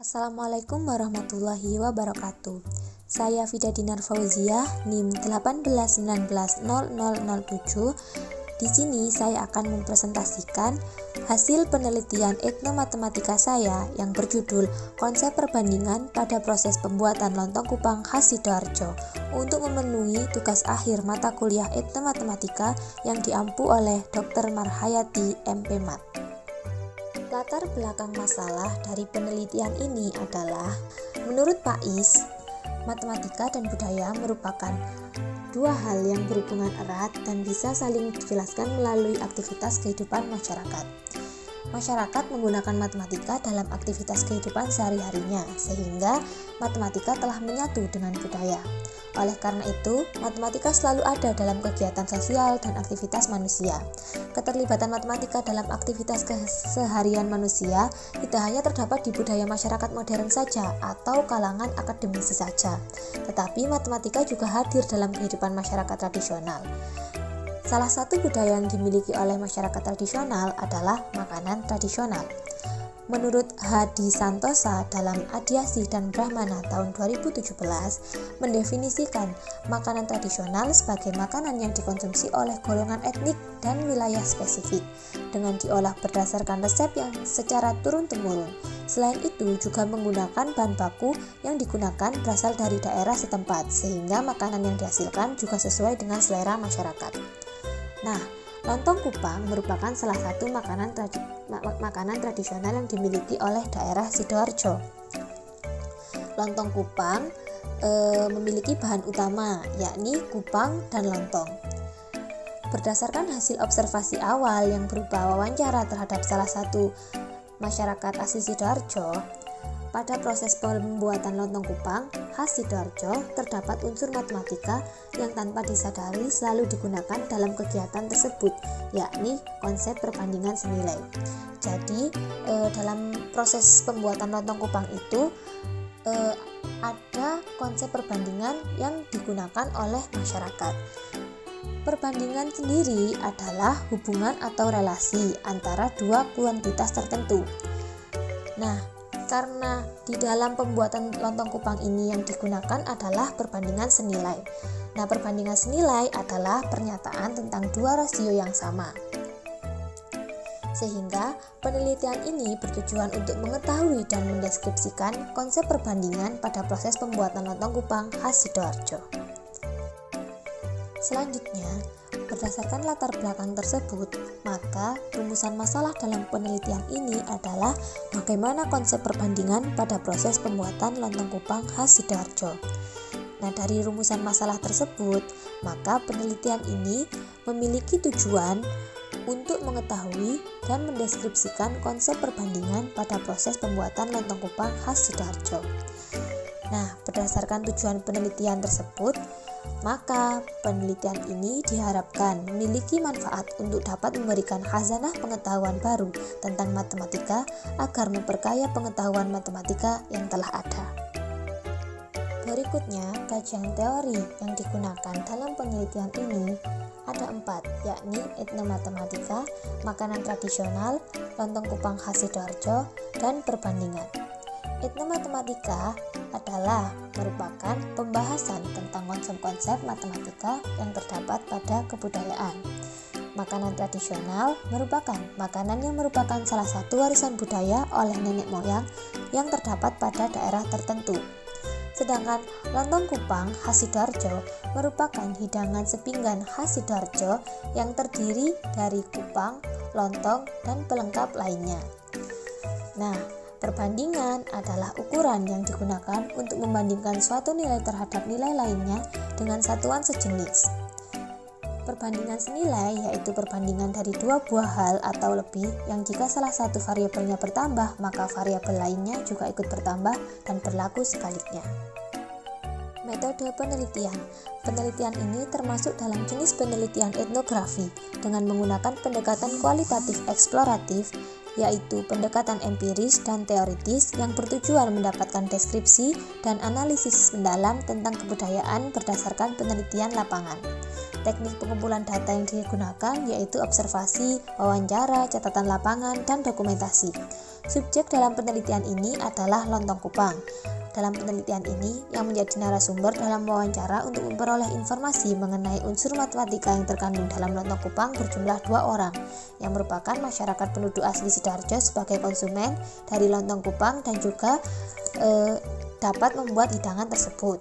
Assalamualaikum warahmatullahi wabarakatuh. Saya Fida Dinar Fauziah, NIM 18190007. Di sini saya akan mempresentasikan hasil penelitian etnomatematika saya yang berjudul Konsep Perbandingan pada Proses Pembuatan Lontong Kupang khas Sidoarjo untuk memenuhi tugas akhir mata kuliah etnomatematika yang diampu oleh Dr. Marhayati MP.Mat. Latar belakang masalah dari penelitian ini adalah, menurut Pak Is, matematika dan budaya merupakan dua hal yang berhubungan erat dan bisa saling dijelaskan melalui aktivitas kehidupan masyarakat. Masyarakat menggunakan matematika dalam aktivitas kehidupan sehari-harinya, sehingga matematika telah menyatu dengan budaya. Oleh karena itu, matematika selalu ada dalam kegiatan sosial dan aktivitas manusia. Keterlibatan matematika dalam aktivitas keseharian manusia tidak hanya terdapat di budaya masyarakat modern saja atau kalangan akademisi saja, tetapi matematika juga hadir dalam kehidupan masyarakat tradisional. Salah satu budaya yang dimiliki oleh masyarakat tradisional adalah makanan tradisional. Menurut Hadi Santosa dalam Adiasi dan Brahmana tahun 2017 mendefinisikan makanan tradisional sebagai makanan yang dikonsumsi oleh golongan etnik dan wilayah spesifik dengan diolah berdasarkan resep yang secara turun-temurun. Selain itu juga menggunakan bahan baku yang digunakan berasal dari daerah setempat sehingga makanan yang dihasilkan juga sesuai dengan selera masyarakat. Nah, lontong kupang merupakan salah satu makanan tradisional yang dimiliki oleh daerah Sidoarjo. Lontong kupang memiliki bahan utama, yakni kupang dan lontong. Berdasarkan hasil observasi awal yang berupa wawancara terhadap salah satu masyarakat asli Sidoarjo, pada proses pembuatan lontong kupang khas Sidoarjo terdapat unsur matematika yang tanpa disadari selalu digunakan dalam kegiatan tersebut, yakni konsep perbandingan senilai. Jadi dalam proses pembuatan lontong kupang itu ada konsep perbandingan yang digunakan oleh masyarakat. Perbandingan sendiri adalah hubungan atau relasi antara dua kuantitas tertentu. Nah, karena di dalam pembuatan lontong kupang ini yang digunakan adalah perbandingan senilai. Nah, perbandingan senilai adalah pernyataan tentang dua rasio yang sama. Sehingga penelitian ini bertujuan untuk mengetahui dan mendeskripsikan konsep perbandingan pada proses pembuatan lontong kupang khas Sidoarjo. Selanjutnya, berdasarkan latar belakang tersebut, maka rumusan masalah dalam penelitian ini adalah bagaimana konsep perbandingan pada proses pembuatan lontong kupang khas Sidoarjo. Nah, dari rumusan masalah tersebut, maka penelitian ini memiliki tujuan untuk mengetahui dan mendeskripsikan konsep perbandingan pada proses pembuatan lontong kupang khas Sidoarjo. Nah, berdasarkan tujuan penelitian tersebut, maka penelitian ini diharapkan memiliki manfaat untuk dapat memberikan khazanah pengetahuan baru tentang matematika agar memperkaya pengetahuan matematika yang telah ada. Berikutnya, kajian teori yang digunakan dalam penelitian ini ada 4, yakni etnomatematika, makanan tradisional, lontong kupang khas Sidoarjo, dan perbandingan. Etnomatematika adalah merupakan pembahasan tentang konsep-konsep matematika yang terdapat pada kebudayaan. Makanan tradisional merupakan makanan yang merupakan salah satu warisan budaya oleh nenek moyang yang terdapat pada daerah tertentu. Sedangkan lontong kupang khas Sidoarjo merupakan hidangan sepinggan khas Sidoarjo yang terdiri dari kupang, lontong, dan pelengkap lainnya. Nah, perbandingan adalah ukuran yang digunakan untuk membandingkan suatu nilai terhadap nilai lainnya dengan satuan sejenis. Perbandingan senilai yaitu perbandingan dari dua buah hal atau lebih yang jika salah satu variabelnya bertambah, maka variabel lainnya juga ikut bertambah dan berlaku sebaliknya. Metode penelitian. Penelitian ini termasuk dalam jenis penelitian etnografi dengan menggunakan pendekatan kualitatif eksploratif, yaitu pendekatan empiris dan teoritis yang bertujuan mendapatkan deskripsi dan analisis mendalam tentang kebudayaan berdasarkan penelitian lapangan. Teknik pengumpulan data yang digunakan yaitu observasi, wawancara, catatan lapangan, dan dokumentasi. Subjek dalam penelitian ini adalah lontong kupang. Dalam penelitian ini, yang menjadi narasumber dalam wawancara untuk memperoleh informasi mengenai unsur matematika yang terkandung dalam lontong kupang berjumlah 2 orang, yang merupakan masyarakat penduduk asli Sidoarjo sebagai konsumen dari lontong kupang dan juga dapat membuat hidangan tersebut.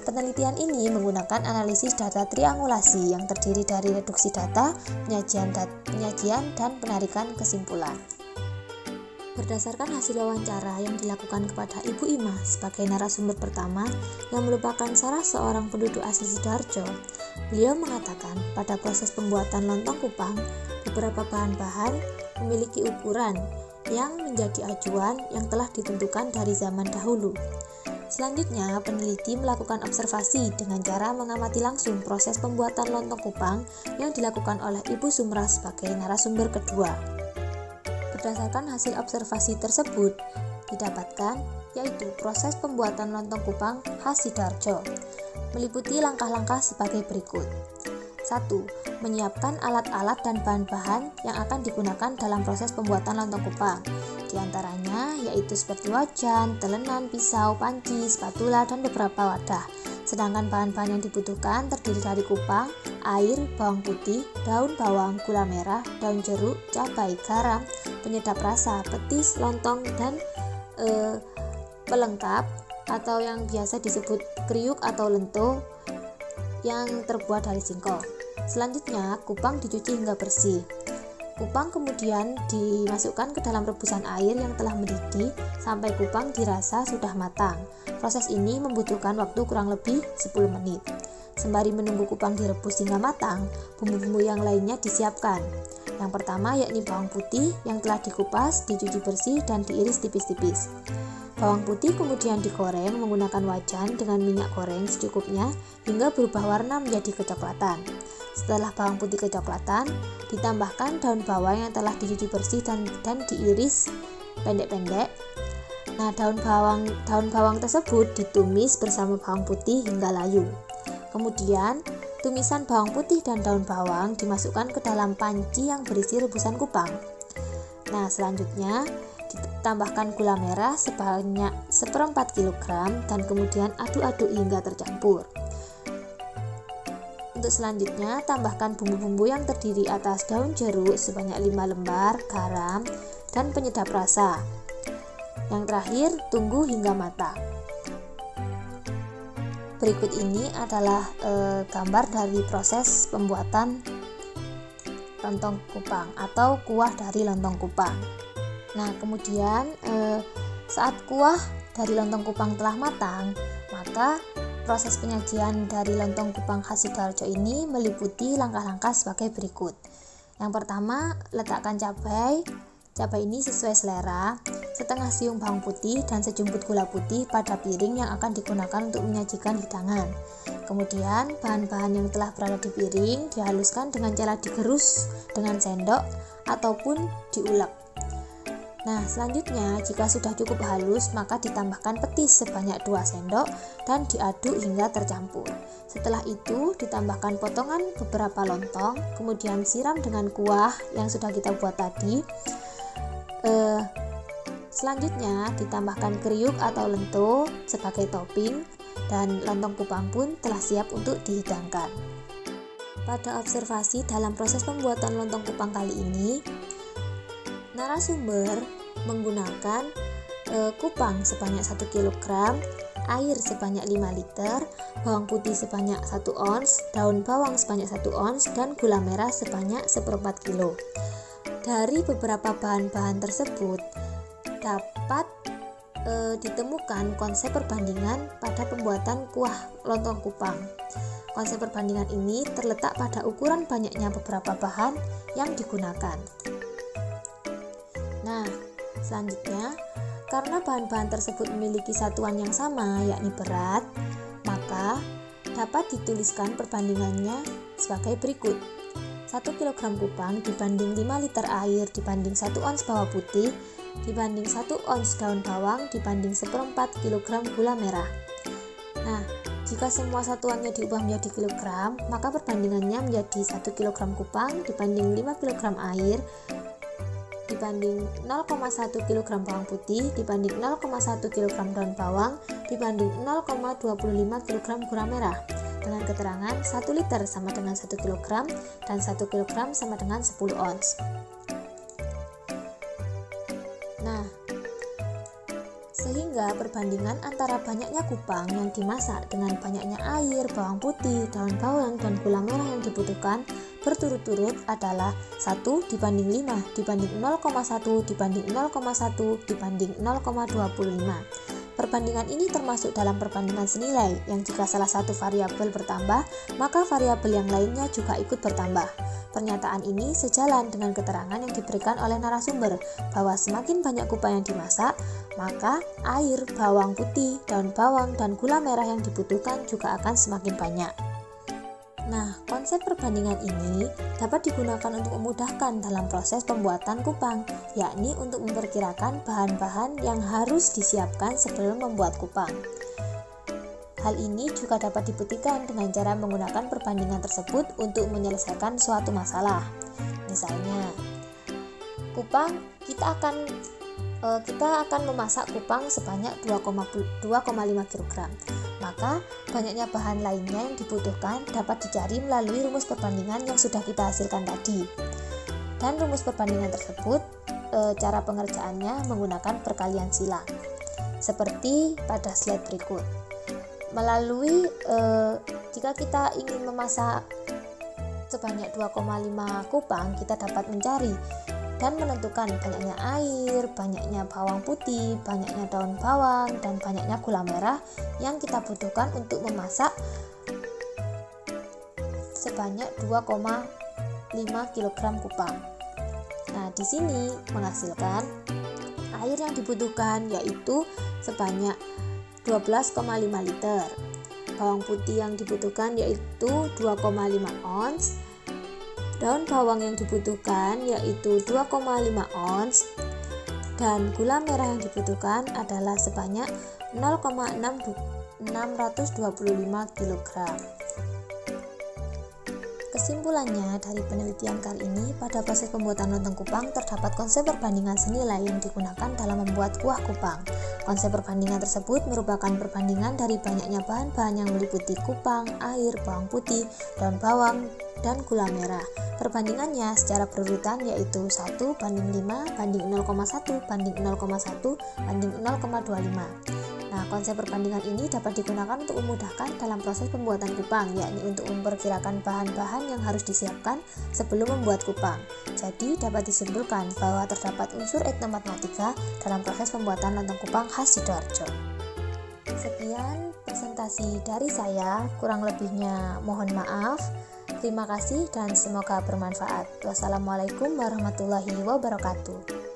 Penelitian ini menggunakan analisis data triangulasi yang terdiri dari reduksi data, penyajian dan penarikan kesimpulan. Berdasarkan hasil wawancara yang dilakukan kepada Ibu Ima sebagai narasumber pertama yang merupakan salah seorang penduduk asli Sidoarjo, beliau mengatakan pada proses pembuatan lontong kupang, beberapa bahan-bahan memiliki ukuran yang menjadi acuan yang telah ditentukan dari zaman dahulu. Selanjutnya, peneliti melakukan observasi dengan cara mengamati langsung proses pembuatan lontong kupang yang dilakukan oleh Ibu Sumra sebagai narasumber kedua. Berdasarkan hasil observasi tersebut, didapatkan yaitu proses pembuatan lontong kupang khas Sidoarjo, meliputi langkah-langkah sebagai berikut. 1. Menyiapkan alat-alat dan bahan-bahan yang akan digunakan dalam proses pembuatan lontong kupang. Di antaranya yaitu seperti wajan, telenan, pisau, panci, spatula, dan beberapa wadah. Sedangkan bahan-bahan yang dibutuhkan terdiri dari kupang, air, bawang putih, daun bawang, gula merah, daun jeruk, cabai, garam, penyedap rasa, petis, lontong, dan pelengkap atau yang biasa disebut kriuk atau lento yang terbuat dari singkong. Selanjutnya, kupang dicuci hingga bersih. Kupang kemudian dimasukkan ke dalam rebusan air yang telah mendidih sampai kupang dirasa sudah matang. Proses ini membutuhkan waktu kurang lebih 10 menit. Sembari menunggu kupang direbus hingga matang, bumbu-bumbu yang lainnya disiapkan. Yang pertama yakni bawang putih yang telah dikupas, dicuci bersih, dan diiris tipis-tipis. Bawang putih kemudian digoreng menggunakan wajan dengan minyak goreng secukupnya hingga berubah warna menjadi kecoklatan. Setelah bawang putih kecoklatan, ditambahkan daun bawang yang telah dicuci bersih dan diiris pendek-pendek. Nah, daun bawang tersebut ditumis bersama bawang putih hingga layu. Kemudian, tumisan bawang putih dan daun bawang dimasukkan ke dalam panci yang berisi rebusan kupang. Nah, selanjutnya ditambahkan gula merah sebanyak 1/4 kg dan kemudian aduk-aduk hingga tercampur. Untuk selanjutnya, tambahkan bumbu-bumbu yang terdiri atas daun jeruk sebanyak 5 lembar, garam, dan penyedap rasa. Yang terakhir, tunggu hingga matang. Berikut ini adalah gambar dari proses pembuatan lontong kupang atau kuah dari lontong kupang. Nah, kemudian saat kuah dari lontong kupang telah matang, maka proses penyajian dari lontong kupang khas Sidoarjo ini meliputi langkah-langkah sebagai berikut. Yang pertama, letakkan cabai. Cabai ini sesuai selera, setengah siung bawang putih dan sejumput gula putih pada piring yang akan digunakan untuk menyajikan hidangan. Kemudian, bahan-bahan yang telah berada di piring dihaluskan dengan cara digerus dengan sendok ataupun diulek. Nah, selanjutnya jika sudah cukup halus, maka ditambahkan petis sebanyak 2 sendok dan diaduk hingga tercampur. Setelah itu ditambahkan potongan beberapa lontong, kemudian siram dengan kuah yang sudah kita buat tadi. Selanjutnya ditambahkan kriuk atau lento sebagai topping dan lontong kupang pun telah siap untuk dihidangkan. Pada observasi dalam proses pembuatan lontong kupang kali ini, narasumber menggunakan kupang sebanyak 1 kg, air sebanyak 5 liter, bawang putih sebanyak 1 ons, daun bawang sebanyak 1 ons, dan gula merah sebanyak 1/4 kg. Dari beberapa bahan-bahan tersebut dapat ditemukan konsep perbandingan pada pembuatan kuah lontong kupang. Konsep perbandingan ini terletak pada ukuran banyaknya beberapa bahan yang digunakan. Nah, selanjutnya, karena bahan-bahan tersebut memiliki satuan yang sama, yakni berat, maka dapat dituliskan perbandingannya sebagai berikut. 1 kg kupang dibanding 5 liter air dibanding 1 ons bawang putih dibanding 1 ons daun bawang dibanding 1/4 kg gula merah. Nah, jika semua satuannya diubah menjadi kilogram, maka perbandingannya menjadi 1 kg kupang dibanding 5 kg air dibanding 0,1 kg bawang putih dibanding 0,1 kg daun bawang dibanding 0,25 kg gula merah, dengan keterangan 1 liter sama dengan 1 kg dan 1 kg sama dengan 10 ons. Nah, sehingga perbandingan antara banyaknya kupang yang dimasak dengan banyaknya air, bawang putih, daun bawang, dan gula merah yang dibutuhkan berturut-turut adalah 1 dibanding 5 dibanding 0,1 dibanding 0,1 dibanding 0,25. Perbandingan ini termasuk dalam perbandingan senilai, yang jika salah satu variabel bertambah, maka variabel yang lainnya juga ikut bertambah. Pernyataan ini sejalan dengan keterangan yang diberikan oleh narasumber bahwa semakin banyak kupang yang dimasak, maka air, bawang putih, daun bawang, dan gula merah yang dibutuhkan juga akan semakin banyak. Nah, konsep perbandingan ini dapat digunakan untuk memudahkan dalam proses pembuatan kupang, yakni untuk memperkirakan bahan-bahan yang harus disiapkan sebelum membuat kupang. Hal ini juga dapat dibuktikan dengan cara menggunakan perbandingan tersebut untuk menyelesaikan suatu masalah. Misalnya, kita akan memasak kupang sebanyak 2,5 kg. Maka, banyaknya bahan lainnya yang dibutuhkan dapat dicari melalui rumus perbandingan yang sudah kita hasilkan tadi. Dan rumus perbandingan tersebut, cara pengerjaannya menggunakan perkalian silang. Seperti pada slide berikut. Jika kita ingin memasak sebanyak 2,5 kupang, kita dapat mencari dan menentukan banyaknya air, banyaknya bawang putih, banyaknya daun bawang, dan banyaknya gula merah yang kita butuhkan untuk memasak sebanyak 2,5 kg kupang. Nah, di sini menghasilkan air yang dibutuhkan yaitu sebanyak 12,5 liter. Bawang putih yang dibutuhkan yaitu 2,5 ons. Daun bawang yang dibutuhkan yaitu 2,5 ons, dan gula merah yang dibutuhkan adalah sebanyak 0,625 kg. Kesimpulannya, dari penelitian kali ini, pada proses pembuatan lontong kupang terdapat konsep perbandingan senilai yang digunakan dalam membuat kuah kupang. Konsep perbandingan tersebut merupakan perbandingan dari banyaknya bahan-bahan yang meliputi kupang, air, bawang putih, daun bawang, dan gula merah. Perbandingannya secara berurutan yaitu 1 banding 5 banding 0,1 banding 0,1 banding 0,25. Nah, konsep perbandingan ini dapat digunakan untuk memudahkan dalam proses pembuatan kupang, yakni untuk memperkirakan bahan-bahan yang harus disiapkan sebelum membuat kupang. Jadi, dapat disimpulkan bahwa terdapat unsur etnomatematika dalam proses pembuatan lontong kupang khas Sidoarjo. Sekian presentasi dari saya, kurang lebihnya mohon maaf. Terima kasih dan semoga bermanfaat. Wassalamualaikum warahmatullahi wabarakatuh.